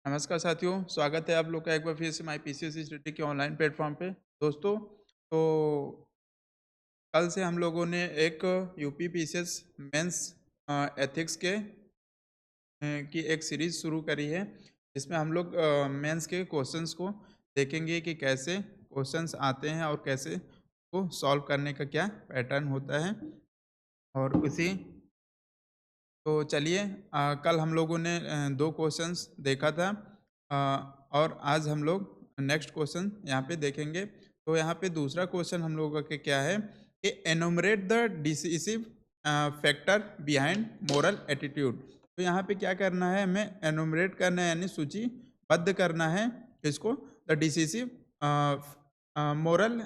नमस्कार साथियों, स्वागत है आप लोग का एक बार फिर से माई पीसीएस स्टडी के ऑनलाइन प्लेटफॉर्म पे। दोस्तों, तो कल से हम लोगों ने एक यूपी पीसीएस मेंस एथिक्स की एक सीरीज शुरू करी है, जिसमें हम लोग मेंस के क्वेश्चंस को देखेंगे कि कैसे क्वेश्चंस आते हैं और कैसे को सॉल्व करने का क्या पैटर्न होता है। और उसी तो चलिए, कल हम लोगों ने 2 क्वेश्चंस देखा था, और आज हम लोग नेक्स्ट क्वेश्चन यहाँ पे देखेंगे। तो यहाँ पे दूसरा क्वेश्चन हम लोगों का क्या है कि enumerate the decisive factor behind moral attitude. तो यहाँ पे क्या करना है, हमें एनुमरेट करना है यानी सूचीबद्ध करना है इसको, द डिसिसिव मोरल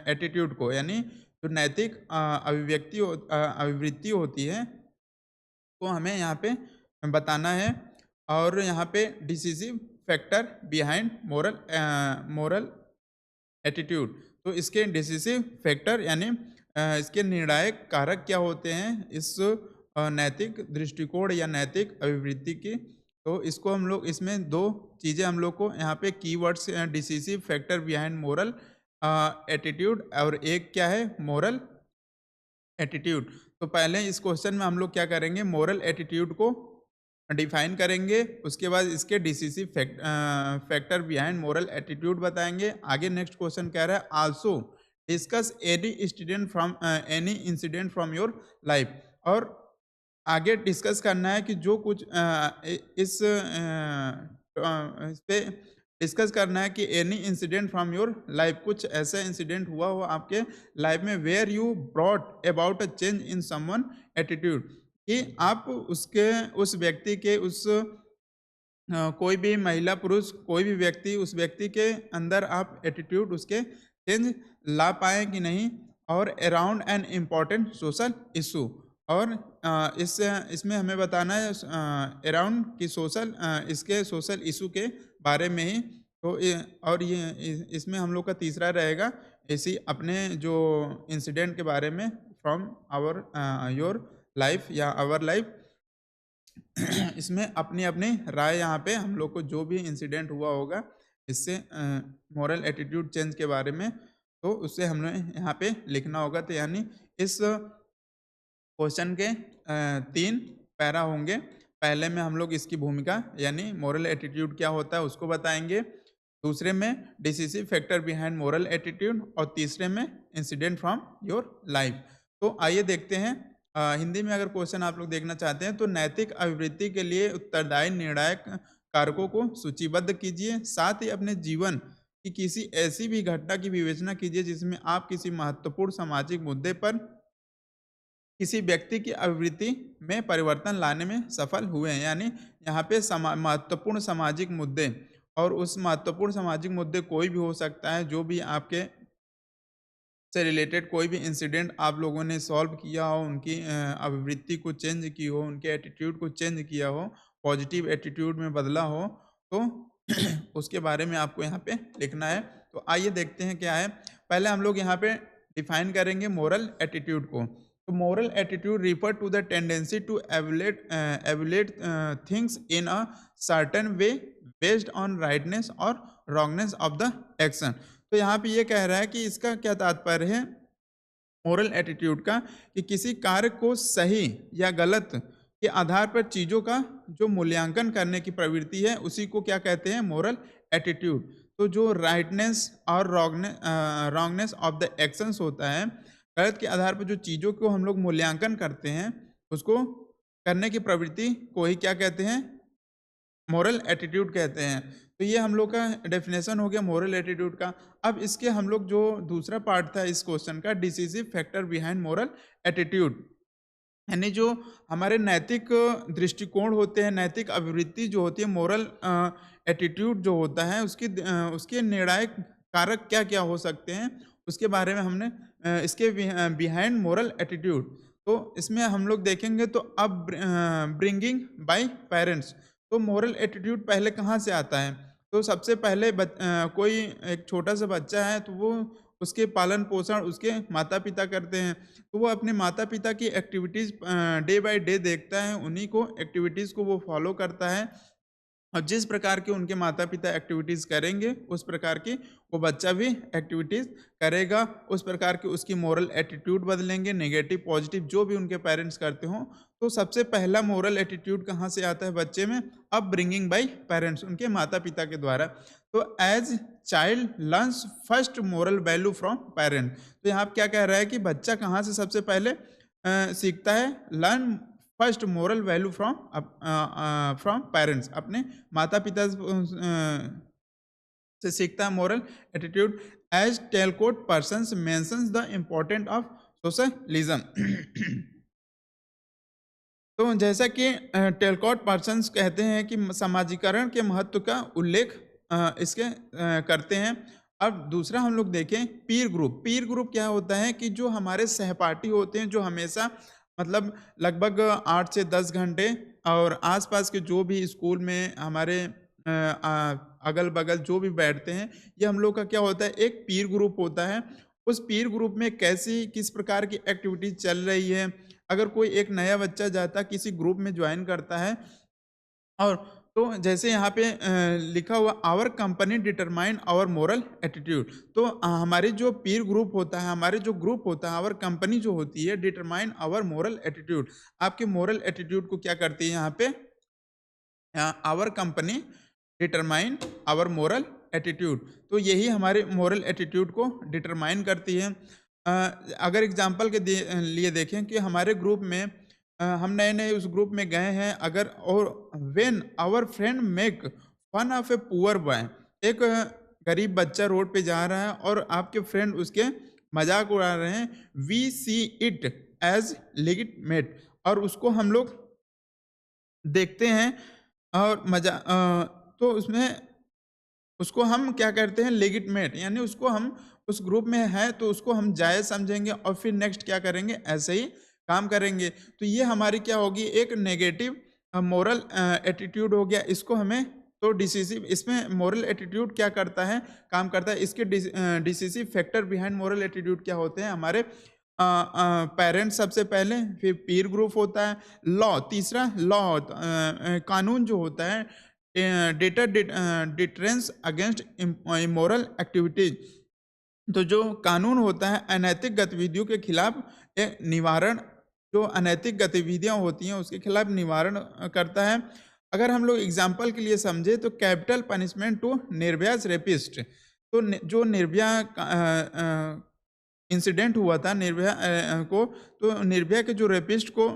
एटीट्यूड को, यानी जो नैतिक अभिवृत्ति होती है को हमें यहाँ पे बताना है। और यहाँ पे decisive factor behind moral attitude, तो इसके डिसिसिव फैक्टर यानी इसके निर्णायक कारक क्या होते हैं इस नैतिक दृष्टिकोण या नैतिक अभिवृत्ति की। तो इसको हम लोग, इसमें दो चीज़ें हम लोग को यहाँ पे keywords, decisive factor behind moral attitude, और एक क्या है, मोरल एटीट्यूड। तो पहले इस क्वेश्चन में हम लोग क्या करेंगे, मोरल एटीट्यूड को डिफाइन करेंगे, उसके बाद इसके decisive factor behind moral attitude बताएंगे। आगे नेक्स्ट क्वेश्चन कह रहा है also discuss any incident from your life. और आगे डिस्कस करना है कि जो कुछ इस पे डिस्कस करना है कि any incident from your life, कुछ ऐसा इंसिडेंट हुआ हो आपके लाइफ में where you brought about a change in someone attitude, कि आप उसके उस व्यक्ति के कोई भी महिला पुरुष कोई भी व्यक्ति, उस व्यक्ति के अंदर आप एटीट्यूड उसके चेंज ला पाए कि नहीं। और around an important social issue, और इसमें हमें बताना है अराउंड की इसके सोशल इशू के बारे में ही। तो और इसमें हम लोग का तीसरा रहेगा इसी अपने जो इंसिडेंट के बारे में, फ्रॉम आवर योर लाइफ या आवर लाइफ। इसमें अपनी अपनी राय, यहाँ पे हम लोग को जो भी इंसिडेंट हुआ होगा इससे मॉरल एटीट्यूड चेंज के बारे में, तो उससे हमने यहाँ पे लिखना होगा। तो यानी इस क्वेश्चन के 3 पैरा होंगे। पहले में हम लोग इसकी भूमिका यानी मॉरल एटीट्यूड क्या होता है उसको बताएंगे, दूसरे में decisive factor behind moral attitude, और तीसरे में इंसिडेंट फ्रॉम योर लाइफ। तो आइए देखते हैं, हिंदी में अगर क्वेश्चन आप लोग देखना चाहते हैं तो नैतिक अभिवृत्ति के लिए उत्तरदायी निर्णायक कारकों को सूचीबद्ध कीजिए, साथ ही अपने जीवन की किसी ऐसी भी घटना की विवेचना कीजिए जिसमें आप किसी महत्वपूर्ण सामाजिक मुद्दे पर किसी व्यक्ति की अभिवृत्ति में परिवर्तन लाने में सफल हुए हैं। यानी यहाँ पे महत्वपूर्ण सामाजिक मुद्दे, और उस महत्वपूर्ण सामाजिक मुद्दे कोई भी हो सकता है, जो भी आपके से रिलेटेड कोई भी इंसिडेंट आप लोगों ने सॉल्व किया हो, उनकी अभिवृत्ति को चेंज की हो, उनके एटीट्यूड को चेंज किया हो, पॉजिटिव एटीट्यूड में बदला हो, तो उसके बारे में आपको यहाँ पे लिखना है। तो आइए देखते हैं क्या है। पहले हम लोग यहाँ पे डिफाइन करेंगे मोरल एटीट्यूड को। तो moral attitude refer to the tendency to evaluate things in a certain way based on rightness और रॉन्गनेस ऑफ द एक्शन। तो यहाँ पे ये कह रहा है कि इसका क्या तात्पर्य है मोरल एटीट्यूड का, कि किसी कार्य को सही या गलत के आधार पर चीज़ों का जो मूल्यांकन करने की प्रवृत्ति है उसी को क्या कहते हैं, मोरल एटीट्यूड। तो जो राइटनेस और रॉन्गनेस ऑफ द एक्शंस होता है, गलत के आधार पर जो चीज़ों को हम लोग मूल्यांकन करते हैं उसको करने की प्रवृत्ति को ही क्या कहते हैं, मोरल एटीट्यूड कहते हैं। तो ये हम लोग का डेफिनेशन हो गया मोरल एटीट्यूड का। अब इसके हम लोग जो दूसरा पार्ट था इस क्वेश्चन का, decisive factor behind moral attitude, यानी जो हमारे नैतिक दृष्टिकोण होते हैं, नैतिक अभिवृत्ति जो होती है, मोरल एटीट्यूड जो होता है उसके निर्णायक कारक क्या क्या हो सकते हैं उसके बारे में हमने इसके बिहाइंड मोरल एटीट्यूड। तो इसमें हम लोग देखेंगे तो अब ब्रिंगिंग बाय पेरेंट्स। तो मोरल एटीट्यूड पहले कहाँ से आता है, तो सबसे पहले कोई एक छोटा सा बच्चा है तो वो उसके पालन पोषण उसके माता पिता करते हैं, तो वो अपने माता पिता की एक्टिविटीज़ डे बाय डे देखता है, उन्हीं को एक्टिविटीज़ को वो फॉलो करता है, और जिस प्रकार के उनके माता-पिता एक्टिविटीज़ करेंगे, उस प्रकार की वो बच्चा भी एक्टिविटीज़ करेगा, उस प्रकार की उसकी मोरल एटीट्यूड बदलेंगे, नेगेटिव, पॉजिटिव जो भी उनके पेरेंट्स करते हों। तो सबसे पहला मोरल एटीट्यूड कहाँ से आता है बच्चे में? अपब्रिंगिंग बाय पेरेंट्स, उनके माता-पिता के द्वारा। तो as child learns first moral value from parent. तो यहाँ पे क्या कह रहा है कि बच्चा कहाँ से सबसे पहले सीखता है? Learn first moral value from parents, अपने माता पिता से सीखता है moral attitude. As Talcott Parsons mentions the important of socialism. तो जैसा कि टेलकोट पर्सन्स कहते हैं कि समाजीकरण के महत्व का उल्लेख इसके करते हैं। अब दूसरा हम लोग देखें पीर ग्रुप। पीर ग्रुप क्या होता है कि जो हमारे सहपाठी होते हैं, जो हमेशा मतलब लगभग 8 से 10 घंटे और आसपास के जो भी स्कूल में हमारे अगल-बगल जो भी बैठते हैं, ये हम लोग का क्या होता है, एक पीर ग्रुप होता है। उस पीर ग्रुप में कैसी किस प्रकार की एक्टिविटीज़ चल रही है, अगर कोई एक नया बच्चा जाता किसी ग्रुप में ज्वाइन करता है और तो जैसे यहाँ पे लिखा हुआ our company determine our moral attitude. तो हमारे जो पीर ग्रुप होता है, हमारे जो ग्रुप होता है, आवर कंपनी जो होती है डिटरमाइन आवर मोरल एटीट्यूड, आपके मोरल एटीट्यूड को क्या करती है यहाँ पे? Our company determine our moral attitude. तो यही हमारे मोरल एटीट्यूड को डिटरमाइन करती है। अ, अगर एग्जांपल के लिए देखें कि हमारे ग्रुप में हम नए-नए उस ग्रुप में गए हैं, अगर और when our friend make fun of a poor boy, एक गरीब बच्चा रोड पे जा रहा है और आपके फ्रेंड उसके मजाक उड़ा रहे हैं, we see it as legitimate, और उसको हम लोग देखते हैं और तो उसमें उसको हम क्या करते हैं, लेजिटमेट, यानी उसको हम उस ग्रुप में हैं तो उसको हम जायज़ समझेंगे और फिर नेक्स्ट क्या करेंगे, ऐसे ही काम करेंगे। तो ये हमारी क्या होगी, एक नेगेटिव मोरल एटीट्यूड हो गया। इसको हमें तो डिसिसिव, इसमें मोरल एटीट्यूड क्या करता है, काम करता है। इसके decisive factor behind moral attitude क्या होते हैं, हमारे पेरेंट्स सबसे पहले, फिर पीर ग्रुप होता है, लॉ तीसरा, लॉ कानून जो होता है, debtor deterrence against immoral activities. तो जो कानून होता है अनैतिक गतिविधियों के खिलाफ एक निवारण, जो अनैतिक गतिविधियां होती हैं उसके खिलाफ निवारण करता है। अगर हम लोग एग्जाम्पल के लिए समझे तो capital punishment to Nirbhaya rapist. तो जो निर्भया इंसिडेंट हुआ था निर्भया को, तो निर्भया के जो रेपिस्ट को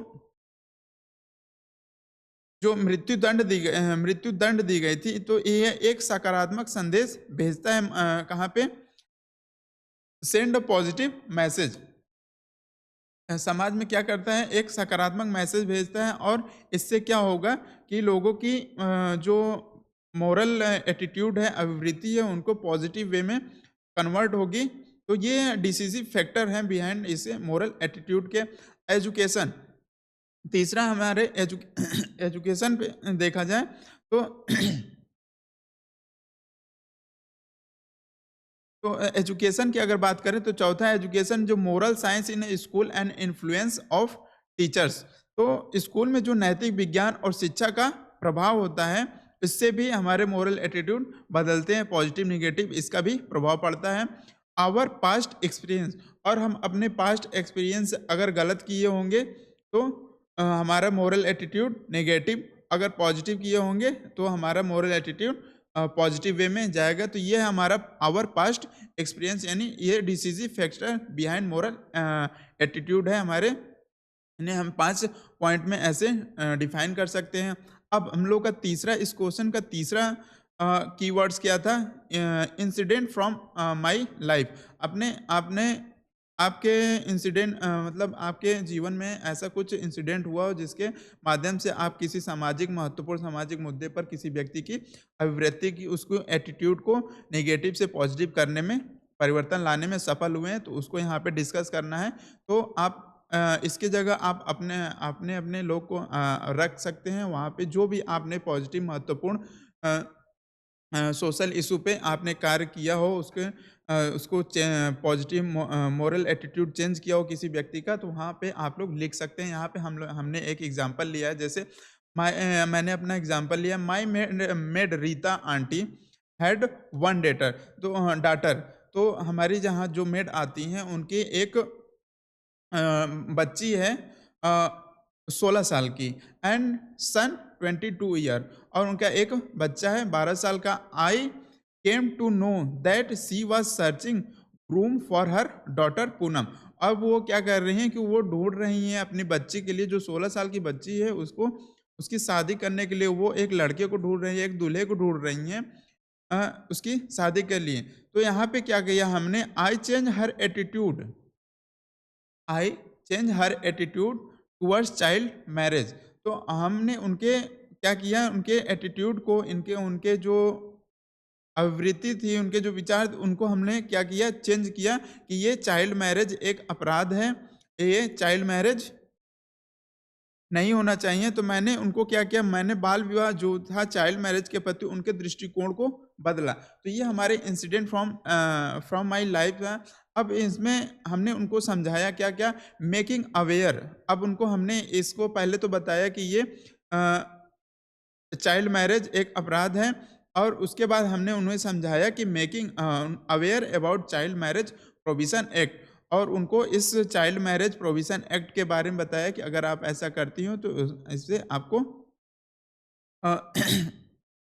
जो मृत्यु दंड दी गई थी, तो ये एक सकारात्मक संदेश भेजता है। कहाँ पे? Send a positive message. समाज में क्या करता है, एक सकारात्मक मैसेज भेजता है और इससे क्या होगा कि लोगों की जो मोरल एटीट्यूड है, अभिवृत्ति है, उनको पॉजिटिव वे में कन्वर्ट होगी। तो ये डिसिसिव फैक्टर हैं बिहाइंड इसे मोरल एटीट्यूड के। एजुकेशन तीसरा हमारे एजुकेशन पे देखा जाए तो तो एजुकेशन की अगर बात करें तो चौथा एजुकेशन, जो moral science in school and influence of teachers. तो स्कूल में जो नैतिक विज्ञान और शिक्षा का प्रभाव होता है, इससे भी हमारे मोरल एटीट्यूड बदलते हैं, पॉजिटिव निगेटिव इसका भी प्रभाव पड़ता है। आवर पास्ट एक्सपीरियंस, और हम अपने पास्ट एक्सपीरियंस अगर गलत किए होंगे तो हमारा मोरल एटीट्यूड नेगेटिव, अगर पॉजिटिव किए होंगे तो हमारा मोरल एटीट्यूड पॉजिटिव वे में जाएगा। तो ये है हमारा आवर पास्ट एक्सपीरियंस, यानी ये decisive factor behind moral attitude है हमारे। इन्हें हम 5 पॉइंट में ऐसे डिफाइन कर सकते हैं। अब हम लोग का तीसरा, इस क्वेश्चन का तीसरा कीवर्ड्स क्या था? Incident from my life. अपने आपने आपके इंसिडेंट मतलब आपके जीवन में ऐसा कुछ इंसिडेंट हुआ हो जिसके माध्यम से आप किसी सामाजिक, महत्वपूर्ण सामाजिक मुद्दे पर किसी व्यक्ति की अभिवृत्ति की, उसको एटीट्यूड को नेगेटिव से पॉजिटिव करने में, परिवर्तन लाने में सफल हुए हैं, तो उसको यहाँ पे डिस्कस करना है। तो आप इसकी जगह आप अपने अपने अपने लोग को रख सकते हैं वहाँ पे, जो भी आपने पॉजिटिव महत्वपूर्ण सोशल इशू पे आपने कार्य किया हो, उसको पॉजिटिव मोरल एटीट्यूड चेंज किया हो किसी व्यक्ति का, तो वहाँ पे आप लोग लिख सकते हैं। यहाँ पे हमने एक एग्जांपल लिया है, जैसे मैंने अपना एग्जांपल लिया, my made Rita aunty had one debtor, तो डाटर, तो हमारी जहाँ जो मेड आती हैं उनकी एक बच्ची है 16 साल की, एंड सन 22 ईयर, और उनका एक बच्चा है 12 साल का। I came to know that she was searching room for her daughter Poonam. अब वो क्या कर रही हैं कि वो ढूंढ रही हैं अपनी बच्ची के लिए, जो 16 साल की बच्ची है उसको, उसकी शादी करने के लिए वो एक लड़के को ढूंढ रही है, एक दूल्हे को ढूंढ रही हैं उसकी शादी के लिए। तो यहाँ पे क्या किया हमने, I change her attitude, I change her attitude towards child marriage. तो हमने उनके क्या किया, उनके एटीट्यूड को, इनके उनके जो आवृत्ति थी, उनके जो विचार, उनको हमने क्या किया, चेंज किया कि ये चाइल्ड मैरिज एक अपराध है, ये चाइल्ड मैरिज नहीं होना चाहिए। तो मैंने उनको क्या किया, मैंने बाल विवाह जो था चाइल्ड मैरिज के प्रति उनके दृष्टिकोण को बदला। तो ये हमारे incident from from my life था। अब इसमें हमने उनको समझाया क्या क्या, मेकिंग अवेयर। अब उनको हमने इसको पहले तो बताया कि ये चाइल्ड मैरिज एक अपराध है, और उसके बाद हमने उन्हें समझाया कि making aware about child marriage provision act, और उनको इस चाइल्ड मैरिज प्रोविजन एक्ट के बारे में बताया कि अगर आप ऐसा करती हो तो इससे आपको अ,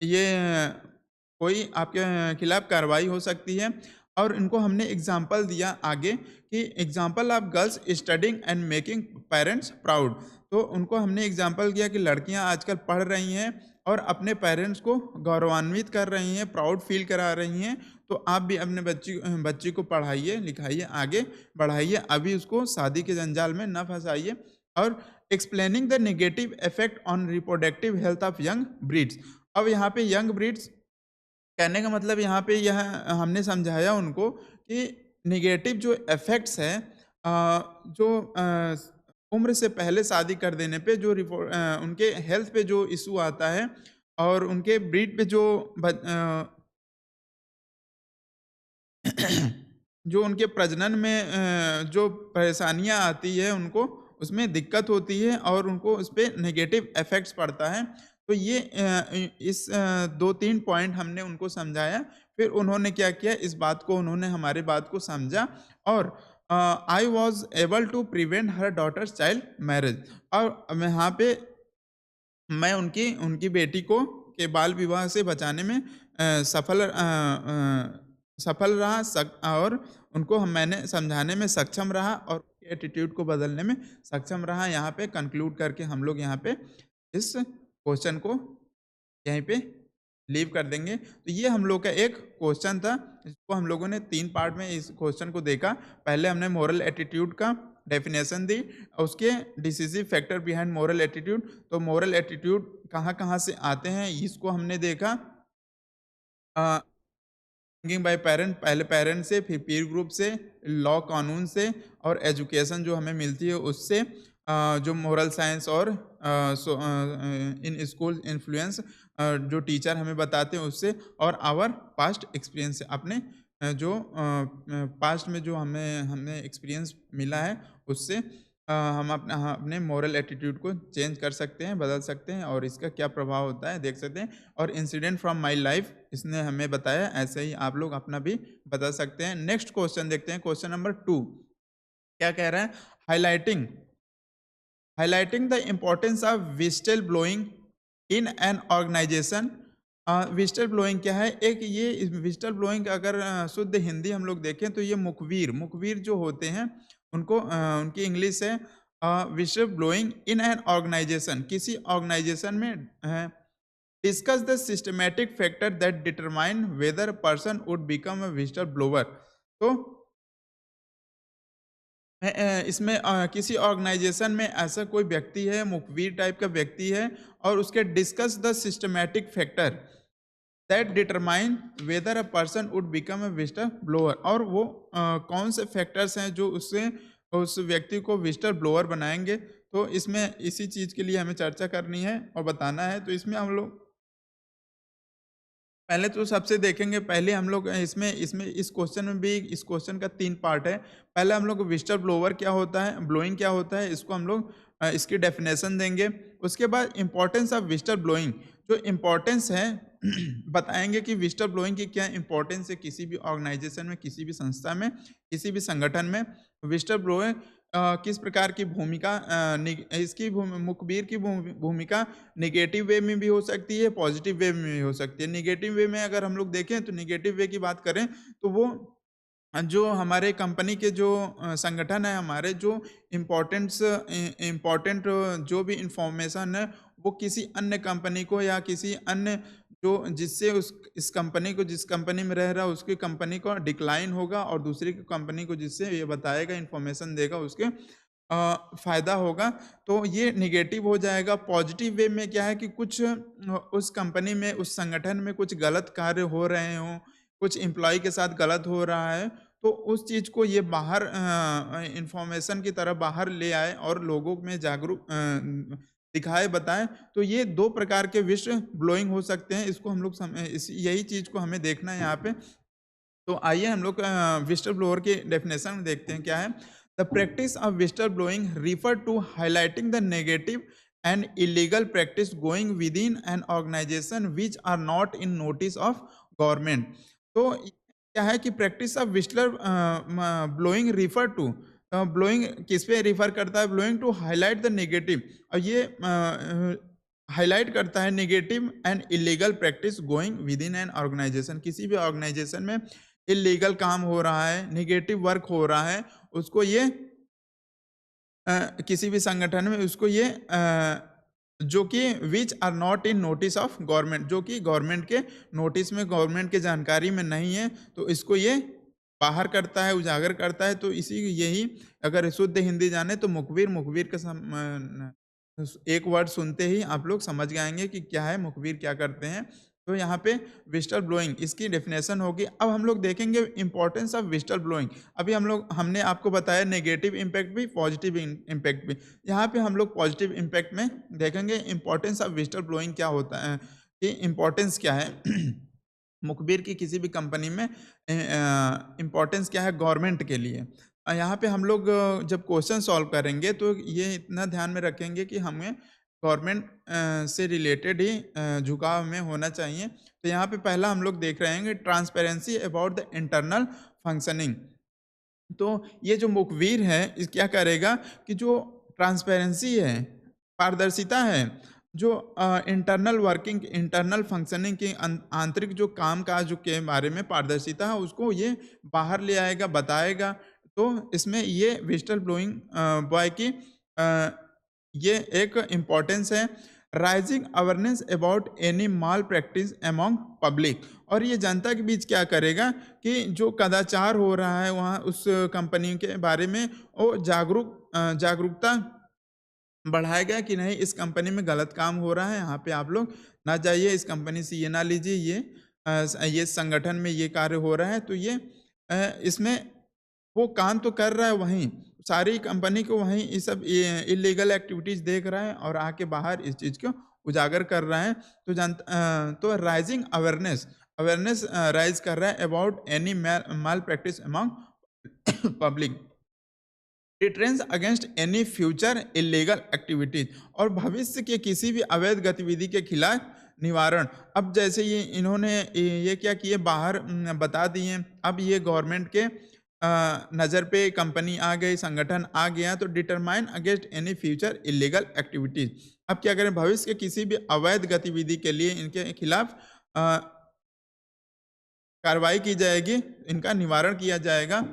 ये कोई आपके खिलाफ कार्रवाई हो सकती है। और इनको हमने एग्जाम्पल दिया आगे कि example of girls studying and making parents proud. तो उनको हमने एग्जाम्पल किया कि लड़कियां आजकल पढ़ रही हैं और अपने पेरेंट्स को गौरवान्वित कर रही हैं, प्राउड फील करा रही हैं। तो आप भी अपने बच्ची को पढ़ाइए, लिखाइए, आगे बढ़ाइए, अभी उसको शादी के जंजाल में न फंसाइए। और explaining the negative effect on reproductive health of young breeds. अब यहाँ पे यंग ब्रीड्स कहने का मतलब, यहाँ पे यह हमने समझाया उनको कि नेगेटिव जो इफेक्ट्स है जो उम्र से पहले शादी कर देने पे जो उनके हेल्थ पे जो इशू आता है, और उनके ब्रीड पे जो जो उनके प्रजनन में जो परेशानियाँ आती है उनको, उसमें दिक्कत होती है और उनको उस पे नेगेटिव इफ़ेक्ट्स पड़ता है। तो ये इस 2-3 पॉइंट हमने उनको समझाया, फिर उन्होंने क्या किया, इस बात को उन्होंने हमारी बात को समझा, और I was able to prevent her daughter's child marriage. और यहाँ पे मैं उनकी उनकी बेटी को के बाल विवाह से बचाने में सफल रहा, और उनको मैंने समझाने में सक्षम रहा, और एटीट्यूड को बदलने में सक्षम रहा। यहाँ पे कंक्लूड करके हम लोग यहाँ पे इस क्वेश्चन को यहीं पे लीव कर देंगे। तो ये हम लोग का एक क्वेश्चन था, जिसको हम लोगों ने 3 पार्ट में इस क्वेश्चन को देखा। पहले हमने मोरल एटीट्यूड का डेफिनेशन दी, और उसके decisive factor behind moral attitude, तो मोरल एटीट्यूड कहाँ-कहाँ से आते हैं इसको हमने देखा। थिंकिंग बाय पेरेंट, पहले पेरेंट से, फिर पीर ग्रुप से, लॉ कानून से, और एजुकेशन जो हमें मिलती है उससे, जो मोरल साइंस, और इन स्कूल इन्फ्लुएंस जो टीचर हमें बताते हैं उससे, और आवर पास्ट एक्सपीरियंस से, अपने जो पास्ट में जो हमें हमें एक्सपीरियंस मिला है उससे हम अपना, हाँ, अपने मोरल एटीट्यूड को चेंज कर सकते हैं, बदल सकते हैं, और इसका क्या प्रभाव होता है देख सकते हैं। और इंसिडेंट फ्रॉम माय लाइफ इसने हमें बताया, ऐसे ही आप लोग अपना भी बता सकते हैं। नेक्स्ट क्वेश्चन देखते हैं, क्वेश्चन नंबर 2 क्या कह रहा है, highlighting highlighting the importance of whistle blowing in an organisation. Whistle blowing क्या है, एक ये विस्टल ब्लोइंग अगर शुद्ध हिंदी हम लोग देखें तो ये मुखबिर मुखबिर जो होते हैं उनको उनकी इंग्लिश है whistle blowing in an organisation, किसी ऑर्गेनाइजेशन में discuss the systematic factor that determine whether person would become a whistle blower. तो इसमें किसी ऑर्गेनाइजेशन में ऐसा कोई व्यक्ति है, मुखबिर टाइप का व्यक्ति है, और उसके discuss the systematic factor that determine whether a person would become a विस्टर blower, और वो कौन से फैक्टर्स हैं जो उससे उस व्यक्ति को विस्टर ब्लोअर बनाएंगे। तो इसमें इसी चीज़ के लिए हमें चर्चा करनी है और बताना है। तो इसमें हम लोग पहले तो सबसे देखेंगे, पहले हम लोग इसमें इसमें इस क्वेश्चन में भी इस क्वेश्चन का 3 पार्ट है। पहले हम लोग व्हिस्टल ब्लोवर क्या होता है, ब्लोइंग क्या होता है, इसको हम लोग इसकी डेफिनेशन देंगे। उसके बाद इम्पोर्टेंस ऑफ व्हिस्टल ब्लोइंग, जो इम्पोर्टेंस है बताएँगे कि व्हिस्टल ब्लोइंग की क्या इम्पोर्टेंस है किसी भी ऑर्गेनाइजेशन में, किसी भी संस्था में, किसी भी संगठन में। व्हिस्टल ब्लोइंग किस प्रकार की भूमिका इसकी मुखबिर की भूमिका नेगेटिव वे में भी हो सकती है, पॉजिटिव वे में भी हो सकती है। नेगेटिव वे में अगर हम लोग देखें तो नेगेटिव वे की बात करें तो वो जो हमारे कंपनी के जो संगठन है, हमारे जो इम्पोर्टेंट जो भी इंफॉर्मेशन है, वो किसी अन्य कंपनी को या किसी अन्य जो जिससे उस इस कंपनी को, जिस कंपनी में रह रहा है उसकी कंपनी को डिक्लाइन होगा, और दूसरी की कंपनी को जिससे ये बताएगा, इंफॉर्मेशन देगा, उसके फ़ायदा होगा। तो ये नेगेटिव हो जाएगा। पॉजिटिव वे में क्या है कि कुछ उस कंपनी में, उस संगठन में कुछ गलत कार्य हो रहे हों, कुछ एम्प्लॉयी के साथ गलत हो रहा है, तो उस चीज़ को ये बाहर इन्फॉर्मेशन की तरह बाहर ले आए और लोगों में जागरूक दिखाए, बताएँ। तो ये 2 प्रकार के विश्व ब्लोइंग हो सकते हैं। इसको हम लोग इस यही चीज़ को हमें देखना है यहाँ पे। तो आइए हम लोग व्हिस्टल ब्लोअर की डेफिनेशन में देखते हैं क्या है। The practice of whistle blowing refer to highlighting the negative and illegal practice going with in an organisation which are not in notice of government. तो क्या है कि practice of whistler blowing refer to, blowing किस पे refer करता है, blowing to highlight the negative, और ये हाईलाइट करता है negative and illegal practice going with in an organisation. किसी भी ऑर्गेनाइजेशन में इलीगल काम हो रहा है, नेगेटिव वर्क हो रहा है, उसको ये किसी भी संगठन में उसको ये जो कि which are not in notice of government, जो कि गवर्नमेंट के नोटिस में, गवर्नमेंट के जानकारी में नहीं है, तो इसको ये बाहर करता है, उजागर करता है। तो इसी यही अगर शुद्ध हिंदी जाने तो मुखबिर, मुखबिर का एक वर्ड सुनते ही आप लोग समझ जाएंगे कि क्या है, मुखबिर क्या करते हैं। तो यहाँ पे व्हिस्टल ब्लोइंग इसकी डेफिनेशन होगी। अब हम लोग देखेंगे इंपॉर्टेंस ऑफ व्हिस्टल ब्लोइंग। अभी हमने आपको बताया नेगेटिव इम्पैक्ट भी, पॉजिटिव इम्पैक्ट भी। यहाँ पे हम लोग पॉजिटिव इम्पैक्ट में देखेंगे इंपॉर्टेंस ऑफ व्हिस्टल ब्लोइंग क्या होता है, कि इम्पोर्टेंस क्या है मुखबिर की किसी भी कंपनी में इम्पोर्टेंस क्या है गवर्नमेंट के लिए। यहाँ पे हम लोग जब क्वेश्चन सॉल्व करेंगे तो ये इतना ध्यान में रखेंगे कि हमें गवर्नमेंट से रिलेटेड ही झुकाव में होना चाहिए। तो यहाँ पे पहला हम लोग देख रहे हैं कि transparency about the internal functioning. तो ये जो मुखबिर है, इस क्या करेगा कि जो ट्रांसपेरेंसी है, पारदर्शिता है, जो इंटरनल वर्किंग, इंटरनल फंक्शनिंग की आंतरिक जो काम-काज के बारे में पारदर्शिता है, उसको ये बाहर ले आएगा, बताएगा। तो इसमें ये व्हिस्टल ब्लोइंग बॉय की ये एक इम्पोर्टेंस है। Rising awareness about any mall practice among public, और ये जनता के बीच क्या करेगा कि जो कदाचार हो रहा है वहाँ उस कंपनी के बारे में वो जागरूकता बढ़ाएगा कि नहीं, इस कंपनी में गलत काम हो रहा है, यहाँ पे आप लोग ना जाइए, इस कंपनी से ये ना लीजिए, ये संगठन में ये कार्य हो रहा है। तो ये इसमें वो काम तो कर रहा है वहीं, सारी कंपनी को वहीं ये सब इलीगल एक्टिविटीज़ देख रहा है और आके बाहर इस चीज़ को उजागर कर रहा है। तो तो राइजिंग अवेयरनेस, राइज़ कर रहा है about any mall practice among public, deterrence against any future illegal activities, और भविष्य के किसी भी अवैध गतिविधि के खिलाफ निवारण। अब जैसे ये इन्होंने ये क्या किए, बाहर बता दिए। अब ये गवर्नमेंट के नज़र पे कंपनी आ गई, संगठन आ गया, तो determine against any future illegal activities. अब क्या करें, भविष्य के किसी भी अवैध गतिविधि के लिए इनके खिलाफ कार्रवाई की जाएगी, इनका निवारण किया जाएगा।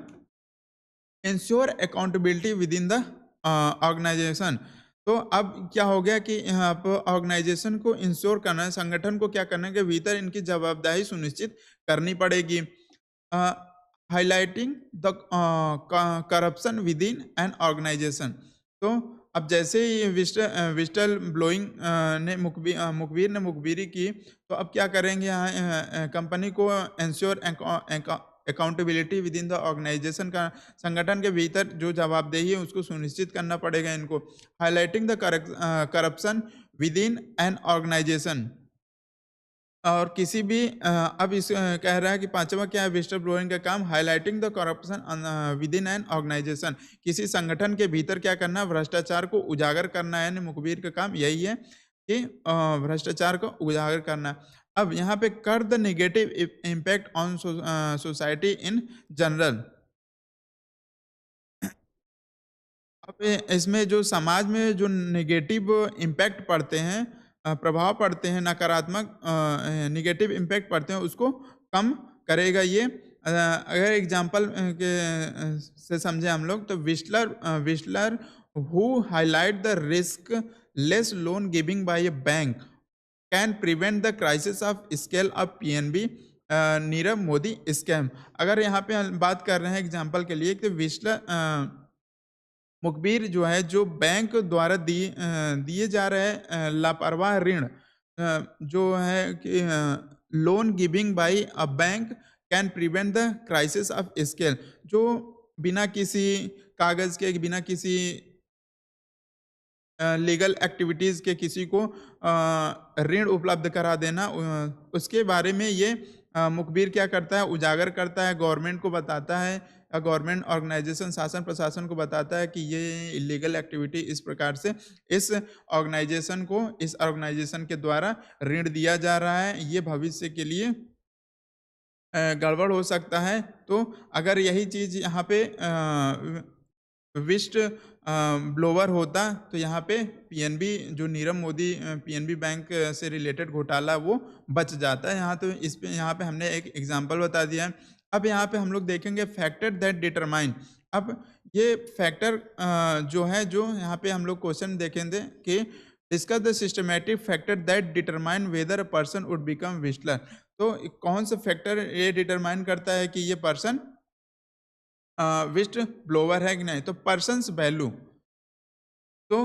Ensure accountability within the organisation. तो अब क्या हो गया कि यहाँ पर ऑर्गेनाइजेशन को इंश्योर करना है, संगठन को क्या करना है कि भीतर इनकी जवाबदेही सुनिश्चित करनी पड़ेगी। Highlighting the corruption with in an organisation. तो अब जैसे ही विस्टल ब्लोइंग ने मुखबिर ने मुखबिरी की, तो अब क्या करेंगे, यहाँ कंपनी को ensure accountability within the organisation का, संगठन के भीतर जो जवाबदेही है उसको सुनिश्चित करना पड़ेगा इनको। Highlighting the corruption with in an organisation, और किसी भी अब कह रहा है कि पांचवा क्या है विस्टर ब्लोइंग का काम, highlighting the corruption with in an organisation. किसी संगठन के भीतर क्या करना है, भ्रष्टाचार को उजागर करना है, यानी मुखबिर का काम यही है कि भ्रष्टाचार को उजागर करना। अब यहाँ पे कर the negative impact on society in general. अब इसमें जो समाज में जो नेगेटिव इम्पैक्ट पड़ते हैं, प्रभाव पड़ते हैं, नकारात्मक नेगेटिव इम्पैक्ट पड़ते हैं, उसको कम करेगा ये। अगर एग्जांपल से समझे हम लोग, तो whistler who highlight the risk less loan giving by a bank can prevent the crisis of scale of PNB Nirav Modi scam. अगर यहाँ पे हम बात कर रहे हैं एग्जांपल के लिए, कि मुखबिर जो है, जो बैंक द्वारा दिए जा रहे लापरवाह ऋण, जो है कि loan giving by a bank can prevent the crisis of scale. जो बिना किसी कागज के, बिना किसी लीगल एक्टिविटीज़ के किसी को ऋण उपलब्ध करा देना, उसके बारे में ये मुखबिर क्या करता है, उजागर करता है, गवर्नमेंट को बताता है, गवर्नमेंट ऑर्गेनाइजेशन, शासन प्रशासन को बताता है कि ये इलीगल एक्टिविटी इस प्रकार से इस ऑर्गेनाइजेशन के द्वारा ऋण दिया जा रहा है, ये भविष्य के लिए गड़बड़ हो सकता है। तो अगर यही चीज़ यहाँ पे विस्ट ब्लोवर होता, तो यहाँ पे पीएनबी, जो नीरव मोदी पीएनबी बैंक से रिलेटेड घोटाला, वो बच जाता है। यहाँ तो इस पे, यहाँ पे हमने एक एग्जांपल बता दिया है। अब यहाँ पे हम लोग देखेंगे फैक्टर दैट डिटरमाइन। अब ये फैक्टर जो है, जो यहाँ पे हम लोग क्वेश्चन देखेंगे कि discuss the systematic factor that determine whether a person would become whistler. तो कौन सा फैक्टर ये डिटरमाइन करता है कि ये पर्सन विस्ट ब्लोवर है कि नहीं? तो पर्सन्स वैल्यू। तो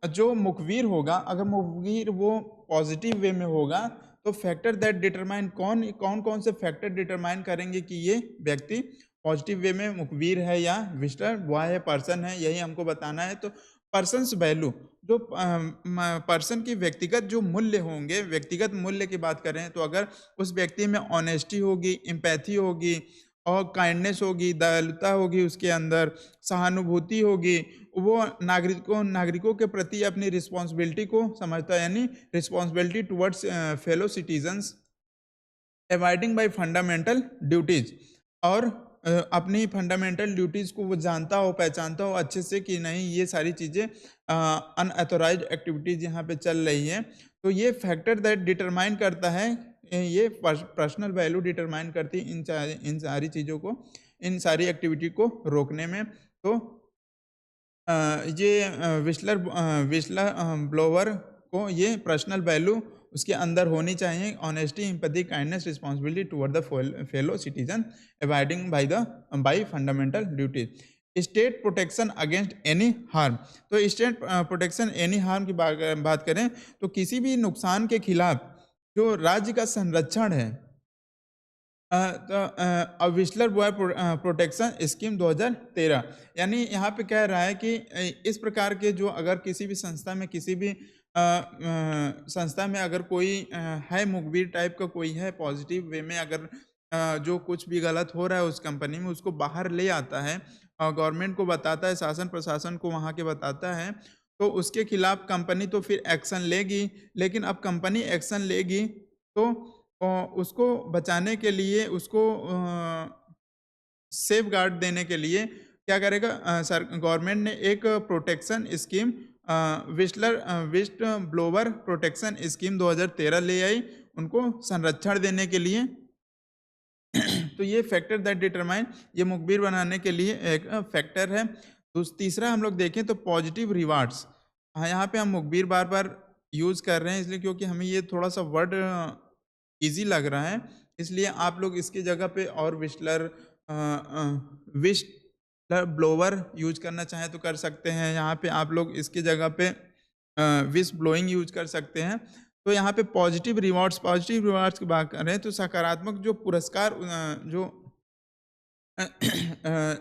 जो मुखबिर होगा, अगर मुखबिर वो पॉजिटिव वे में होगा, तो फैक्टर दैट डिटरमाइन, कौन से फैक्टर डिटरमाइन करेंगे कि ये व्यक्ति पॉजिटिव वे में मुखबिर है या विस्टर बॉय है, पर्सन है, यही हमको बताना है। तो पर्सन्स वैल्यू, जो पर्सन की व्यक्तिगत जो मूल्य होंगे, व्यक्तिगत मूल्य की बात करें, तो अगर उस व्यक्ति में ऑनेस्टी होगी, एम्पैथी होगी और काइंडनेस होगी, दयालुता होगी, उसके अंदर सहानुभूति होगी, वो नागरिकों के प्रति अपनी रिस्पॉन्सिबिलिटी को समझता है, यानी responsibility towards fellow citizens, avoiding bye fundamental duties, और अपनी फंडामेंटल ड्यूटीज को वो जानता हो, पहचानता हो अच्छे से कि नहीं, ये सारी चीज़ें अनऑथोराइज्ड एक्टिविटीज यहाँ पे चल रही हैं। तो ये फैक्टर दैट डिटरमाइन करता है, ये पर्सनल वैल्यू डिटरमाइन करती है इन सारी चीज़ों को, इन सारी एक्टिविटी को रोकने में। तो ये विस्लर ब्लोवर को ये पर्सनल वैल्यू उसके अंदर होनी चाहिए, honesty, empathy, kindness, responsibility toward the fellow citizen, avoiding bye fundamental duties, state protection against any harm. तो स्टेट प्रोटेक्शन एनी हार्म की बात करें, तो किसी भी नुकसान के खिलाफ जो राज्य का संरक्षण है, तो विस्लर बॉय प्रोटेक्शन स्कीम 2013, यानी यहाँ पे कह रहा है कि इस प्रकार के जो, अगर किसी भी संस्था में, किसी भी संस्था में अगर कोई है, मुखबिर टाइप का कोई है, पॉजिटिव वे में अगर जो कुछ भी गलत हो रहा है उस कंपनी में, उसको बाहर ले आता है और गवर्नमेंट को बताता है, शासन प्रशासन को वहाँ के बताता है, तो उसके खिलाफ कंपनी तो फिर एक्शन लेगी। लेकिन अब कंपनी एक्शन लेगी तो उसको बचाने के लिए, उसको सेफ गार्ड देने के लिए क्या करेगा, सर गवर्नमेंट ने एक protection scheme, whistleblower protection scheme 2013 ले आई, उनको संरक्षण देने के लिए। तो ये फैक्टर दैट डिटरमाइन, ये मुखबिर बनाने के लिए एक फैक्टर है। तो तीसरा हम लोग देखें तो पॉजिटिव रिवार्ड्स। हाँ, यहाँ पे हम मुखबिर बार बार यूज़ कर रहे हैं इसलिए क्योंकि हमें ये थोड़ा सा वर्ड ईजी लग रहा है, इसलिए आप लोग इसकी जगह पे और विस्लर ब्लोवर यूज करना चाहें तो कर सकते हैं। यहाँ पे आप लोग इसकी जगह पे विस ब्लोइंग यूज कर सकते हैं। तो यहाँ पे पॉजिटिव रिवार्ड्स की बात करें तो सकारात्मक जो पुरस्कार, जो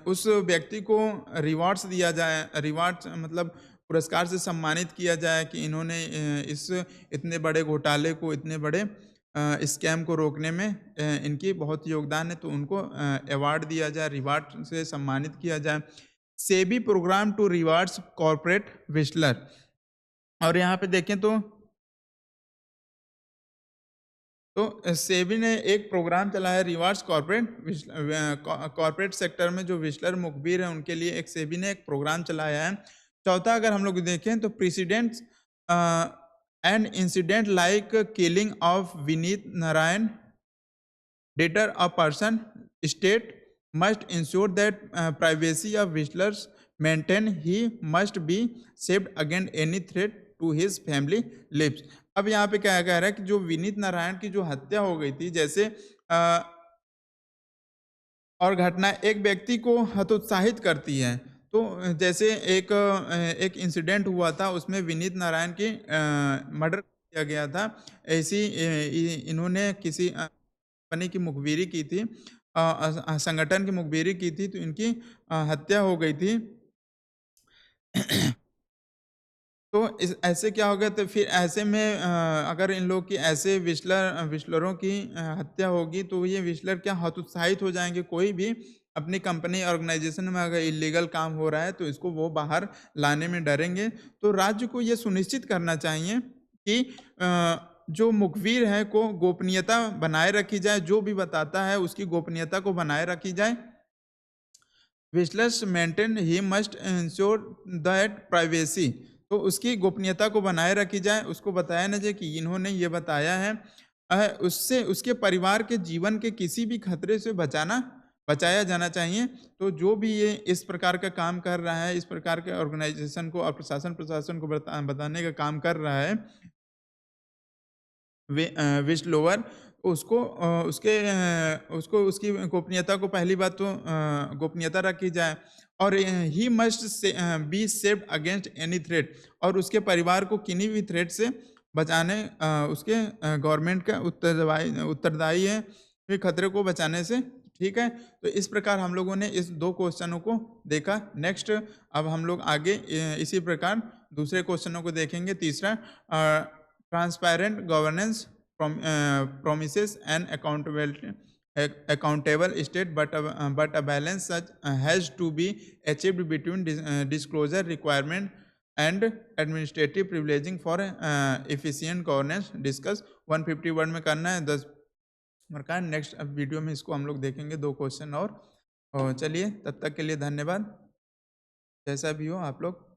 उस व्यक्ति को रिवार्ड्स दिया जाए, रिवार्ड्स मतलब पुरस्कार से सम्मानित किया जाए कि इन्होंने इस इतने बड़े घोटाले को, इतने बड़े स्कैम को रोकने में इनकी बहुत योगदान है, तो उनको अवार्ड दिया जाए, रिवार्ड से सम्मानित किया जाए। SEBI programme to rewards corporate whistler. और यहाँ पे देखें तो सेबी ने एक प्रोग्राम चलाया है रिवार्ड्स कॉर्पोरेट सेक्टर में जो विस्लर मुखबिर है उनके लिए एक सेबी ने एक प्रोग्राम चलाया है। चौथा अगर हम लोग देखें तो precedents an incident like killing of Vineet Narayan deter a person, state must ensure that privacy of whistlers maintained. He must be saved against any threat to his family lives. अब यहाँ पे क्या कह रहा है कि जो विनीत नारायण की जो हत्या हो गई थी, जैसे और घटना एक व्यक्ति को हतोत्साहित करती है। तो जैसे एक इंसिडेंट हुआ था, उसमें विनीत नारायण की मर्डर किया गया था। ऐसी इन्होंने किसी कंपनी की मुखबिरी की थी, संगठन की मुखबिरी की थी, तो इनकी हत्या हो गई थी। तो इस ऐसे क्या हो गया, तो फिर ऐसे में अगर इन लोग की ऐसे विस्लरों की हत्या होगी, तो ये विस्लर क्या हतोत्साहित हो जाएँगे। कोई भी अपनी कंपनी ऑर्गेनाइज़ेशन में अगर इल्लीगल काम हो रहा है, तो इसको वो बाहर लाने में डरेंगे। तो राज्य को ये सुनिश्चित करना चाहिए कि जो मुखबिर है को गोपनीयता बनाए रखी जाए, जो भी बताता है उसकी गोपनीयता को बनाए रखी जाए। Whistlers maintain he must ensure that privacy, तो उसकी गोपनीयता को बनाए रखी जाए। उसको बताया ना जाए कि इन्होंने ये बताया है, उससे उसके परिवार के जीवन के किसी भी खतरे से बचाया जाना चाहिए। तो जो भी ये इस प्रकार का काम कर रहा है, इस प्रकार के ऑर्गेनाइजेशन को और प्रशासन को बताने का काम कर रहा है, विस्लोवर, उसको उसकी गोपनीयता को पहली बात तो गोपनीयता रखी जाए। और he must be saved against any threat, और उसके परिवार को किन्हीं भी थ्रेट से बचाने उसके गवर्नमेंट का उत्तरदायी है, फिर खतरे को बचाने से। ठीक है, तो इस प्रकार हम लोगों ने इस 2 क्वेश्चनों को देखा। नेक्स्ट अब हम लोग आगे इसी प्रकार दूसरे क्वेश्चनों को देखेंगे। तीसरा, transparent governance promises an accountable state, but a balance such has to be achieved between disclosure requirement and administrative privileging for efficient governance। Discuss 151 में करना है, 10 नंबर का। नेक्स्ट वीडियो में इसको हम लोग देखेंगे 2 क्वेश्चन और चलिए तब तक के लिए धन्यवाद। जैसा भी हो आप लोग